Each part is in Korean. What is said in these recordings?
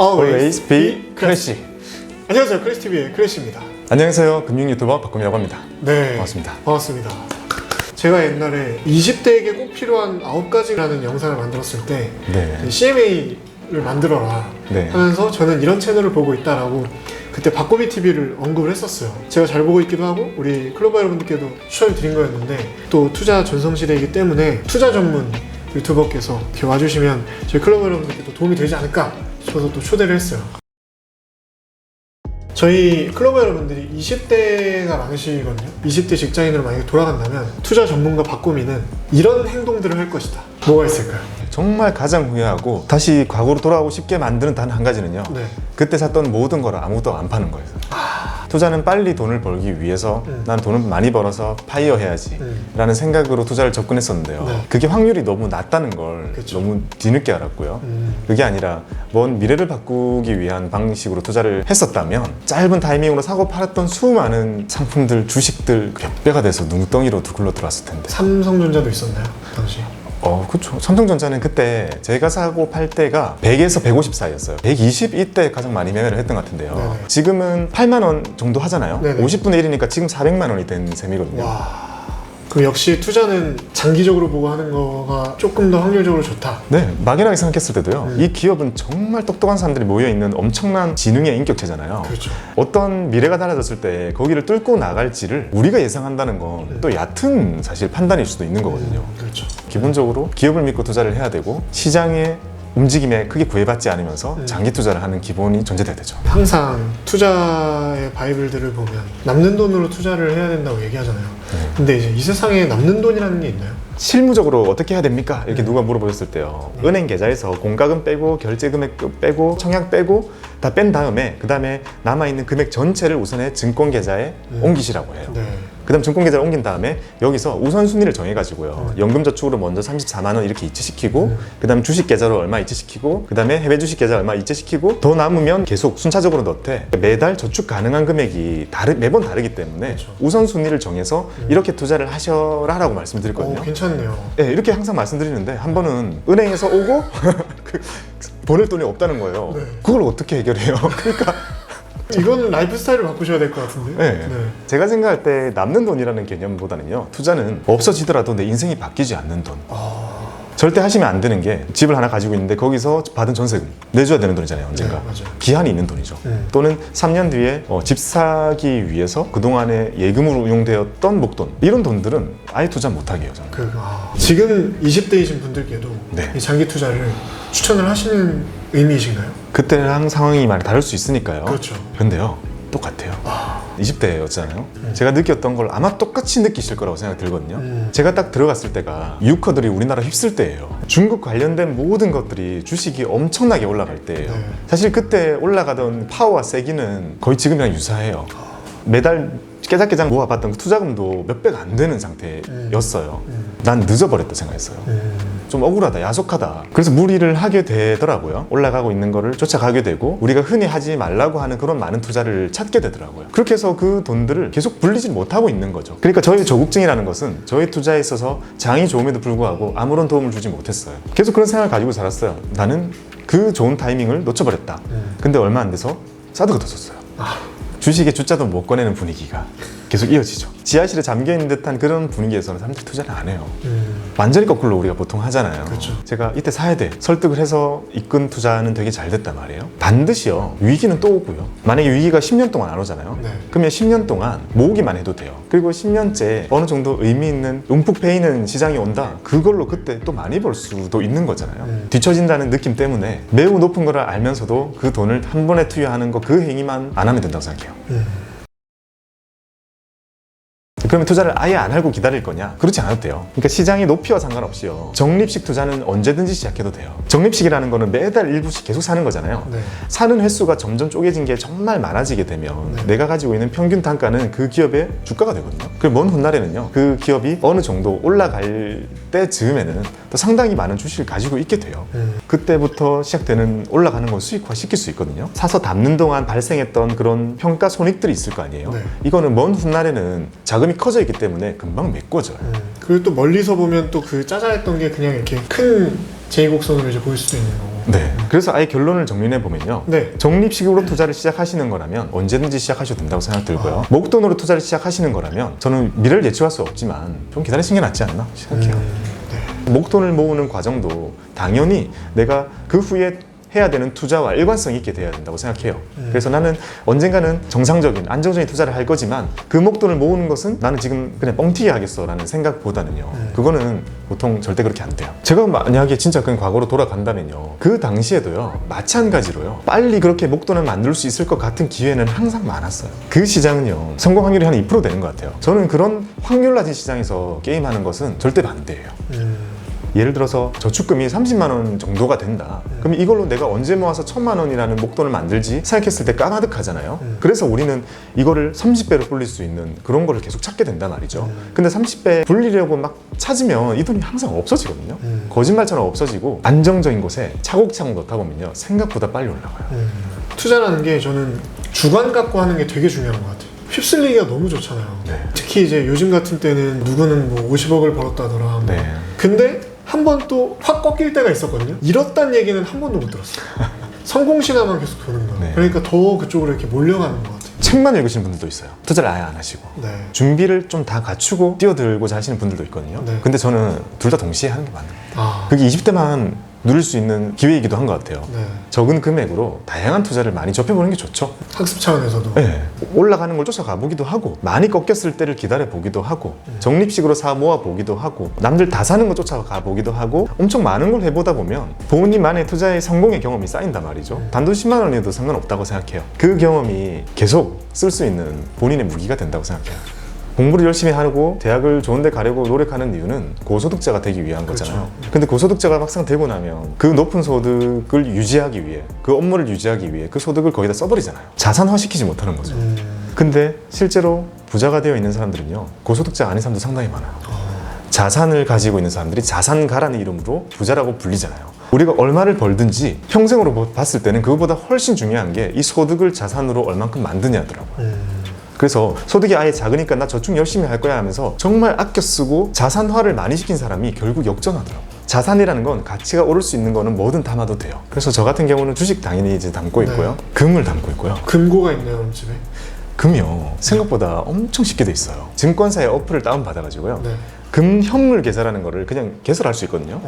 Always be 클래시. 안녕하세요, 클래시TV의 클래시입니다. 안녕하세요, 금융 유튜버 박금이라고 합니다. 네, 반갑습니다. 반갑습니다. 제가 옛날에 20대에게 꼭 필요한 9가지라는 영상을 만들었을 때 네. CMA를 만들어라 네. 하면서 저는 이런 채널을 보고 있다라고 그때 박고비TV를 언급을 했었어요. 제가 잘 보고 있기도 하고 우리 클로버 여러분들께도 추천을 드린 거였는데, 또 투자 전성시대이기 때문에 투자 전문 유튜버께서 이렇게 와주시면 저희 클로버 여러분들께도 도움이 되지 않을까 싶어서 또 초대를 했어요. 저희 클로버 여러분들이 20대가 많으시거든요. 20대 직장인으로 만약에 돌아간다면 투자 전문가 박고미는 이런 행동들을 할 것이다. 뭐가 있을까요? 정말 가장 후회하고 다시 과거로 돌아가고 싶게 만드는 단 한 가지는요. 네. 그때 샀던 모든 걸 아무것도 안 파는 거예요. 투자는 빨리 돈을 벌기 위해서 난 돈을 많이 벌어서 파이어 해야지 라는 생각으로 투자를 접근했었는데요. 네. 그게 확률이 너무 낮다는 걸 그쵸. 너무 뒤늦게 알았고요. 그게 아니라 먼 미래를 바꾸기 위한 방식으로 투자를 했었다면 짧은 타이밍으로 사고 팔았던 수많은 상품들, 주식들 몇 배가 돼서 눈덩이로 굴러 들어왔을 텐데. 삼성전자도 있었나요? 당시? 그렇죠. 삼성전자는 그때 제가 사고 팔 때가 100에서 150 사이였어요. 120 이때 가장 많이 매매를 했던 것 같은데요. 네네. 지금은 8만 원 정도 하잖아요. 네네. 50분의 1이니까 지금 400만 원이 된 셈이거든요. 와. 그럼 역시 투자는 장기적으로 보고 하는 거가 조금 더 확률적으로 좋다. 네, 막연하게 생각했을 때도요. 이 기업은 정말 똑똑한 사람들이 모여있는 엄청난 지능의 인격체잖아요. 그렇죠. 어떤 미래가 달라졌을 때 거기를 뚫고 나갈지를 우리가 예상한다는 건 또 얕은 사실 판단일 수도 있는 거거든요. 그렇죠. 기본적으로 기업을 믿고 투자를 해야 되고 시장의 움직임에 크게 구애받지 않으면서 장기 투자를 하는 기본이 존재돼야 되죠. 항상 투자의 바이블들을 보면 남는 돈으로 투자를 해야 된다고 얘기하잖아요. 근데 이제 이 세상에 남는 돈이라는 게 있나요? 실무적으로 어떻게 해야 됩니까? 이렇게 누가 물어보셨을 때요. 은행 계좌에서 공과금 빼고 결제 금액 빼고 청약 빼고 다 뺀 다음에 그 다음에 남아있는 금액 전체를 우선에 증권 계좌에 옮기시라고 해요. 네. 그 다음 증권 계좌를 옮긴 다음에 여기서 우선순위를 정해가지고요. 연금저축으로 먼저 34만 원 이렇게 이체시키고 그 다음 주식 계좌로 얼마 이체시키고 그 다음에 해외 주식 계좌 얼마 이체시키고 더 남으면 계속 순차적으로 넣되 매달 저축 가능한 금액이 매번 다르기 때문에 그렇죠. 우선순위를 정해서 이렇게 투자를 하셔라 라고 말씀드렸거든요. 괜찮네요. 네, 이렇게 항상 말씀드리는데 한 번은 은행에서 오고 보낼 돈이 없다는 거예요. 네. 그걸 어떻게 해결해요? 그러니까 이거는 라이프 스타일을 바꾸셔야 될 것 같은데. 네. 제가 생각할 때 남는 돈이라는 개념보다는요, 투자는 없어지더라도 내 인생이 바뀌지 않는 돈. 절대 하시면 안 되는 게 집을 하나 가지고 있는데 거기서 받은 전세금 내줘야 되는 돈이잖아요, 언젠가. 네, 맞아요. 기한이 있는 돈이죠. 또는 3년 뒤에 집 사기 위해서 그동안에 예금으로 운용되었던 목돈, 이런 돈들은 아예 투자 못하게 해요, 저는. 지금 20대이신 분들께도 네. 이 장기 투자를 추천을 하시는 의미이신가요? 그때랑 상황이 많이 다를 수 있으니까요. 그렇죠. 근데요, 똑같아요. 20대였잖아요. 제가 느꼈던 걸 아마 똑같이 느끼실 거라고 생각이 들거든요. 제가 딱 들어갔을 때가 유커들이 우리나라 휩쓸 때예요. 중국 관련된 모든 것들이 주식이 엄청나게 올라갈 때예요. 네. 사실 그때 올라가던 파워와 세기는 거의 지금이랑 유사해요. 매달 깨작깨작 모아봤던 그 투자금도 몇 배가 안 되는 상태였어요. 난 늦어버렸다 생각했어요. 좀 억울하다, 야속하다. 그래서 무리를 하게 되더라고요. 올라가고 있는 거를 쫓아가게 되고 우리가 흔히 하지 말라고 하는 그런 많은 투자를 찾게 되더라고요. 그렇게 해서 그 돈들을 계속 불리지 못하고 있는 거죠. 그러니까 저희 조국증이라는 것은 저희 투자에 있어서 장이 좋음에도 불구하고 아무런 도움을 주지 못했어요. 계속 그런 생각을 가지고 살았어요. 나는 그 좋은 타이밍을 놓쳐버렸다. 근데 얼마 안 돼서 사드가 터졌어요. 주식의 주자도 못 꺼내는 분위기가 계속 이어지죠. 지하실에 잠겨있는 듯한 그런 분위기에서는 사람들이 투자를 안 해요. 완전히 거꾸로 우리가 보통 하잖아요. 그렇죠. 제가 이때 사야 돼 설득을 해서 이끈 투자는 되게 잘 됐단 말이에요. 반드시요, 위기는 또 오고요. 만약에 위기가 10년 동안 안 오잖아요. 네. 그러면 10년 동안 모으기만 해도 돼요. 그리고 10년째 어느 정도 의미 있는 움푹 패이는 시장이 온다, 그걸로 그때 또 많이 벌 수도 있는 거잖아요. 뒤처진다는 느낌 때문에 매우 높은 걸 알면서도 그 돈을 한 번에 투여하는 거, 그 행위만 안 하면 된다고 생각해요. 그러면 투자를 아예 안 하고 기다릴 거냐? 그렇지 않아도 돼요. 그러니까 시장의 높이와 상관없이요, 적립식 투자는 언제든지 시작해도 돼요. 적립식이라는 거는 매달 일부씩 계속 사는 거잖아요. 네. 사는 횟수가 점점 쪼개진 게 정말 많아지게 되면 내가 가지고 있는 평균 단가는 그 기업의 주가가 되거든요. 그리고 먼 훗날에는요, 그 기업이 어느 정도 올라갈 때쯤에는 또 상당히 많은 주식을 가지고 있게 돼요. 그때부터 시작되는 올라가는 걸 수익화 시킬 수 있거든요. 사서 담는 동안 발생했던 그런 평가 손익들이 있을 거 아니에요. 네. 이거는 먼 훗날에는 자금이 커져 있기 때문에 금방 메꿔져요. 그리고 또 멀리서 보면 또 그 짜잘했던 게 그냥 이렇게 큰 제2곡선으로 이제 보일 수도 있는 거고. 네. 그래서 아예 결론을 정리해 보면요. 네. 적립식으로 투자를 시작하시는 거라면 언제든지 시작하셔도 된다고 생각 들고요. 목돈으로 투자를 시작하시는 거라면 저는 미래를 예측할 수 없지만 좀 기다리시는 게 낫지 않나 생각해요. 네. 목돈을 모으는 과정도 당연히 내가 그 후에 해야 되는 투자와 일관성 있게 돼야 된다고 생각해요. 그래서 나는 언젠가는 정상적인 안정적인 투자를 할 거지만 그 목돈을 모으는 것은 나는 지금 그냥 뻥튀기 하겠어 라는 생각보다는요, 그거는 보통 절대 그렇게 안 돼요. 제가 만약에 진짜 그냥 과거로 돌아간다면요, 그 당시에도요 마찬가지로요 빨리 그렇게 목돈을 만들 수 있을 것 같은 기회는 항상 많았어요. 그 시장은요 성공 확률이 한 2% 되는 것 같아요. 저는 그런 확률 낮은 시장에서 게임하는 것은 절대 반대예요. 예를 들어서 저축금이 30만 원 정도가 된다. 그럼 이걸로 내가 언제 모아서 1,000만 원이라는 목돈을 만들지 생각했을 때 까마득하잖아요. 그래서 우리는 이거를 30배로 불릴 수 있는 그런 거를 계속 찾게 된단 말이죠. 근데 30배 불리려고 막 찾으면 이 돈이 항상 없어지거든요. 거짓말처럼 없어지고 안정적인 곳에 차곡차곡 넣다 보면요 생각보다 빨리 올라가요. 투자라는 게 저는 주관 갖고 하는 게 되게 중요한 것 같아요. 휩쓸리기가 너무 좋잖아요. 네. 특히 이제 요즘 같은 때는 누구는 뭐 50억을 벌었다더라. 뭐. 네. 근데 한 번 또 확 꺾일 때가 있었거든요. 잃었다는 얘기는 한 번도 못 들었어요. 성공 신화만 계속 도는 거예요. 네. 그러니까 더 그쪽으로 이렇게 몰려가는 것 같아요. 책만 읽으시는 분들도 있어요. 투자를 아예 안 하시고 네. 준비를 좀 다 갖추고 뛰어들고자 하시는 분들도 있거든요. 네. 근데 저는 둘 다 동시에 하는 게 맞는 거예요. 아, 그게 20대만 누릴 수 있는 기회이기도 한 것 같아요. 네. 적은 금액으로 다양한 투자를 많이 접해보는 게 좋죠. 학습 차원에서도. 네. 올라가는 걸 쫓아가 보기도 하고 많이 꺾였을 때를 기다려 보기도 하고 적립식으로 사 모아 보기도 하고 남들 다 사는 거 쫓아가 보기도 하고 엄청 많은 걸 해보다 보면 본인만의 투자의 성공의 경험이 쌓인단 말이죠. 단돈 10만 원이어도 상관없다고 생각해요. 그 경험이 계속 쓸 수 있는 본인의 무기가 된다고 생각해요. 공부를 열심히 하고 대학을 좋은 데 가려고 노력하는 이유는 고소득자가 되기 위한 거잖아요. 근데 고소득자가 막상 되고 나면 그 높은 소득을 유지하기 위해, 그 업무를 유지하기 위해 그 소득을 거기다 써버리잖아요. 자산화시키지 못하는 거죠. 근데 실제로 부자가 되어 있는 사람들은요 고소득자가 아닌 사람도 상당히 많아요. 자산을 가지고 있는 사람들이 자산가라는 이름으로 부자라고 불리잖아요. 우리가 얼마를 벌든지 평생으로 봤을 때는 그거보다 훨씬 중요한 게 이 소득을 자산으로 얼만큼 만드냐더라고요. 그래서 소득이 아예 작으니까 나 저축 열심히 할 거야 하면서 정말 아껴 쓰고 자산화를 많이 시킨 사람이 결국 역전하더라고요. 자산이라는 건 가치가 오를 수 있는 거는 뭐든 담아도 돼요. 그래서 저 같은 경우는 주식 당연히 이제 담고 있고요. 금을 담고 있고요. 금고가 있네요, 집에. 금이요 생각보다 엄청 쉽게 돼 있어요. 증권사의 어플을 다운받아가지고요. 네. 금 현물 계좌라는 거를 그냥 개설할 수 있거든요.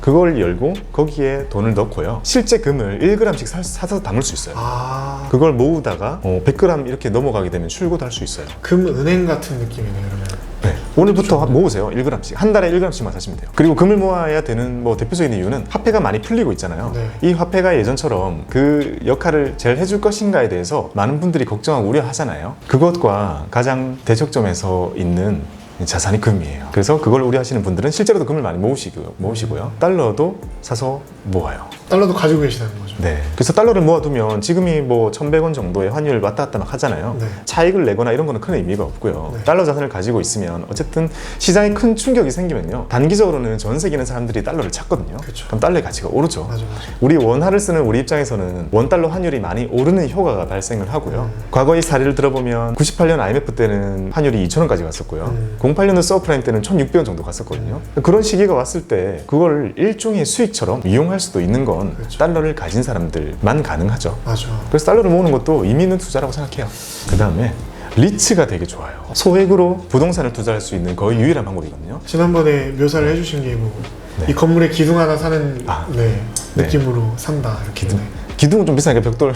그걸 열고 거기에 돈을 넣고요. 실제 금을 1g씩 사서 담을 수 있어요. 아, 그걸 모으다가 100g 이렇게 넘어가게 되면 출고도 할 수 있어요. 금은행 같은 느낌이네요, 그러면. 네. 오늘부터 모으세요. 1g씩. 한 달에 1g씩만 사시면 돼요. 그리고 금을 모아야 되는 뭐 대표적인 이유는 화폐가 많이 풀리고 있잖아요. 네. 이 화폐가 예전처럼 그 역할을 잘 해줄 것인가에 대해서 많은 분들이 걱정하고 우려하잖아요. 그것과 가장 대척점에서 있는 자산이 금이에요. 그래서 그걸 우려하시는 분들은 실제로도 금을 많이 모으시고요. 달러도 사서 모아요. 달러도 가지고 계시다는 거죠. 네. 그래서 달러를 모아두면 지금이 뭐 1,100원 정도의 환율 왔다 갔다 막 하잖아요. 네. 차익을 내거나 이런 거는 큰 의미가 없고요. 네. 달러 자산을 가지고 있으면 어쨌든 시장에 큰 충격이 생기면요. 단기적으로는 전 세계 있는 사람들이 달러를 찾거든요. 그쵸. 그럼 달러의 가치가 오르죠. 맞아. 우리 원화를 쓰는 우리 입장에서는 원달러 환율이 많이 오르는 효과가 발생을 하고요. 과거의 사례를 들어보면 98년 IMF 때는 환율이 2,000원까지 갔었고요. 08년도 서프라임 때는 1,600원 정도 갔었거든요. 그런 시기가 왔을 때 그걸 일종의 수익처럼 이용할 수도 있는 건 그렇죠. 달러를 가진 사람들만 가능하죠. 맞아. 그래서 달러를 모으는 것도 의미 있는 투자라고 생각해요. 그 다음에 리츠가 되게 좋아요. 소액으로 부동산을 투자할 수 있는 거의 유일한 방법이거든요. 지난번에 묘사를 해주신 게 뭐 이 네. 건물에 기둥 하나 사는 네. 느낌으로 산다 이렇게. 기둥. 기둥은 좀 비싸니까 벽돌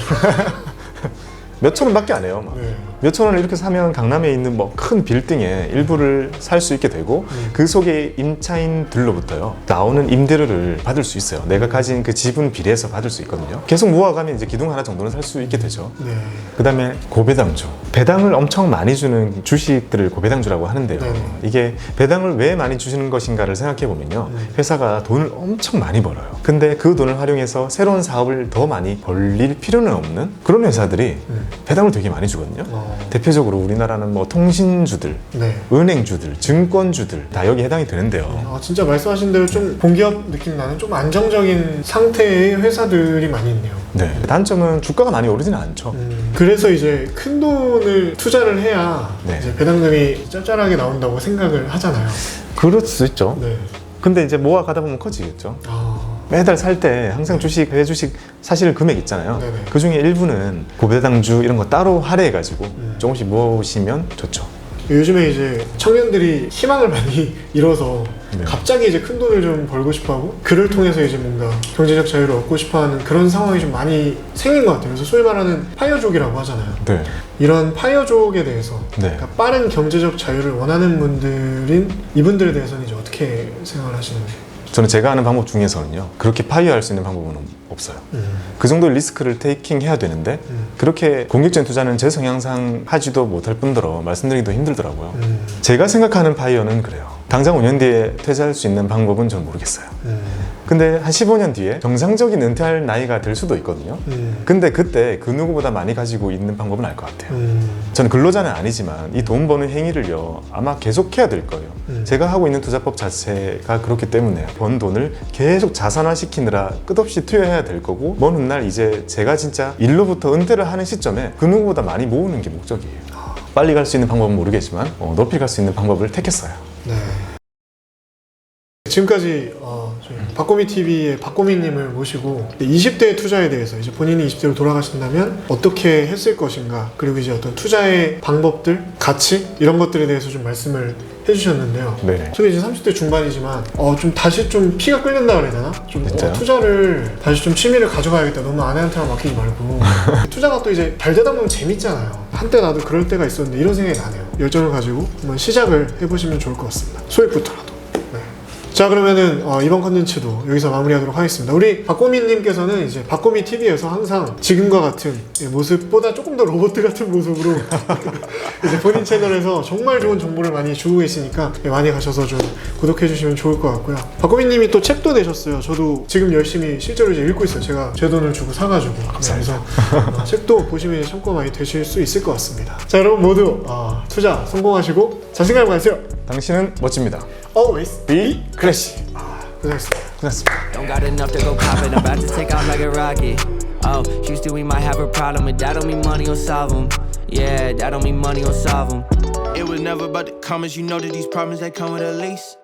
몇천 원밖에 안 해요. 막. 네. 몇천 원을 이렇게 사면 강남에 있는 뭐 큰 빌딩의 일부를 살 수 있게 되고 그 속에 임차인들로부터요 나오는 임대료를 받을 수 있어요. 내가 가진 그 지분 비례해서 받을 수 있거든요. 계속 모아가면 이제 기둥 하나 정도는 살 수 있게 되죠. 네. 그 다음에 고배당주. 배당을 엄청 많이 주는 주식들을 고배당주라고 하는데요. 네네. 이게 배당을 왜 많이 주시는 것인가를 생각해 보면요. 회사가 돈을 엄청 많이 벌어요. 근데 그 돈을 활용해서 새로운 사업을 더 많이 벌릴 필요는 없는 그런 회사들이 배당을 되게 많이 주거든요. 대표적으로 우리나라는 뭐 통신주들, 네. 은행주들, 증권주들 다 여기 해당이 되는데요. 아, 진짜 말씀하신 대로 좀 공기업 느낌 나는 좀 안정적인 상태의 회사들이 많이 있네요. 네. 단점은 주가가 많이 오르지는 않죠. 그래서 이제 큰 돈을 투자를 해야 네. 이제 배당금이 짭짤하게 나온다고 생각을 하잖아요. 그럴 수 있죠. 네. 근데 이제 모아가다 보면 커지겠죠. 아, 매달 살 때 항상 주식, 해외 주식 사실 금액 있잖아요. 네네. 그 중에 일부는 고배당주 이런 거 따로 할애해가지고 조금씩 모으시면 좋죠. 요즘에 이제 청년들이 희망을 많이 잃어서 네. 갑자기 이제 큰 돈을 좀 벌고 싶어하고 그를 통해서 이제 뭔가 경제적 자유를 얻고 싶어하는 그런 상황이 좀 많이 생긴 것 같아요. 그래서 소위 말하는 파이어족이라고 하잖아요. 네. 이런 파이어족에 대해서 네. 그러니까 빠른 경제적 자유를 원하는 분들인 이분들에 대해서는 이제 어떻게 생각을 하시는지. 저는 제가 아는 방법 중에서는요, 그렇게 파이어할 수 있는 방법은 없어요. 그 정도 리스크를 테이킹 해야 되는데 그렇게 공격적인 투자는 제 성향상 하지도 못할 뿐더러 말씀드리기도 힘들더라고요. 제가 생각하는 파이어는 그래요. 당장 5년 뒤에 퇴사할 수 있는 방법은 전 모르겠어요. 근데 한 15년 뒤에 정상적인 은퇴할 나이가 될 수도 있거든요. 근데 그때 그 누구보다 많이 가지고 있는 방법은 알 것 같아요. 저는 근로자는 아니지만 이 돈 버는 행위를요, 아마 계속해야 될 거예요. 제가 하고 있는 투자법 자체가 그렇기 때문에 번 돈을 계속 자산화시키느라 끝없이 투여해야 될 거고, 먼 훗날 이제 제가 진짜 일로부터 은퇴를 하는 시점에 그 누구보다 많이 모으는 게 목적이에요. 빨리 갈 수 있는 방법은 모르겠지만 높이 갈 수 있는 방법을 택했어요. 네. 지금까지 저희 박고미TV의 박고미님을 모시고 20대 투자에 대해서 이제 본인이 20대로 돌아가신다면 어떻게 했을 것인가, 그리고 이제 어떤 투자의 방법들, 가치 이런 것들에 대해서 좀 말씀을 해주셨는데요. 네. 저도 이제 30대 중반이지만 좀 다시 좀 피가 끓는다 그래야 되나? 좀 진짜요? 투자를 다시 좀 취미를 가져가야겠다. 너무 아내한테만 맡기지 말고. 투자가 또 이제 잘 되다 보면 재밌잖아요. 한때 나도 그럴 때가 있었는데 이런 생각이 나네요. 열정을 가지고 한번 시작을 해보시면 좋을 것 같습니다. 소액부터라도. 자, 그러면은 이번 컨텐츠도 여기서 마무리하도록 하겠습니다. 우리 박고미님께서는 이제 박고미TV에서 항상 지금과 같은 모습보다 조금 더 로봇 같은 모습으로 이제 본인 채널에서 정말 좋은 정보를 많이 주고 계시니까 많이 가셔서 좀 구독해 주시면 좋을 것 같고요. 박고미님이 또 책도 내셨어요. 저도 지금 열심히 실제로 이제 읽고 있어요. 제가 제 돈을 주고 사가지고. 그래서 책도 보시면 참고 많이 되실 수 있을 것 같습니다. 자, 여러분 모두 투자 성공하시고 자신감 가지세요. 당신은 멋집니다. Always be classy. 고생하셨습니다. 고맙습니다. Don't got enough to go poppin', I'm about to take off like a rocket. Oh, Houston, we might have a problem, and that don't mean money will solve 'em. Yeah, that don't mean money will solve 'em. It was never about the comments, you know that these problems they come with a lease.